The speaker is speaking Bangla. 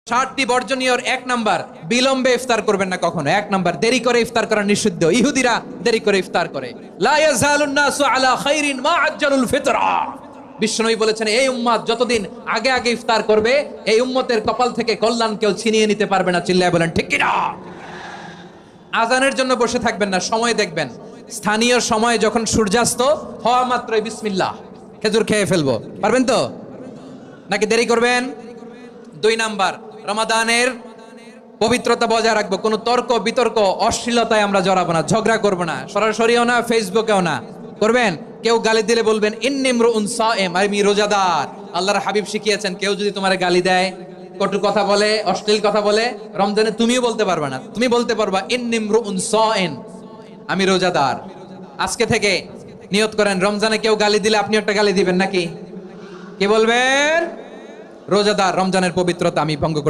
60টি বর্জনীয়র 1 নাম্বার, বিলম্বে ইফতার করবেন না কখনো। 1 নাম্বার, দেরি করে ইফতার করা নিষিদ্ধ। ইহুদিরা দেরি করে ইফতার করে। লা ইয়াজালুন নাসু আলা খাইরিন মা আজ্জালুল ফিতরা। বিশ্বনবী বলেছেন, এই উম্মত যতদিন আগে আগে ইফতার করবে, এই উম্মতের কপাল থেকে কল্যাণ কেউ ছিনিয়ে নিতে পারবে না। চিল্লায় বলেন ঠিক কিনা? আজানের জন্য বসে থাকবেন না, সময় দেখবেন। স্থানীয় সময় যখন সূর্যাস্ত হওয়া মাত্রই বিসমিল্লাহ, খেজুর খেয়ে ফেলবো। পারবেন তো নাকি দেরি করবেন? 2 নাম্বার, রমাদানের পবিত্রতা বজায় রাখবো। কোনো তর্ক বিতর্ক অশ্লীলতায় আমরা জড়াবো না, ঝগড়া করবো না, সরাসরিও না, ফেসবুকেও না। করবেন কেউ গালি দিলে বলবেন ইন্নিমরুউন সায়েম, আমি রোজাদার। আল্লাহর হাবিব শিখিয়েছেন, কেউ যদি তোমার গালি দেয়, কটু কথা বলে, অশ্লীল কথা বলে, রমজানে তুমিও বলতে পারবে না। তুমি বলতে পারবা ইন্নিমরুউন সায়েম, আমি রোজাদার। আজকে থেকে নিয়ত করেন, রমজানে কেউ গালি দিলে আপনি একটা গালি দিবেন নাকি? কি বলবেন? রোজাদার, রমজানের পবিত্রতা আমি ভঙ্গ করতে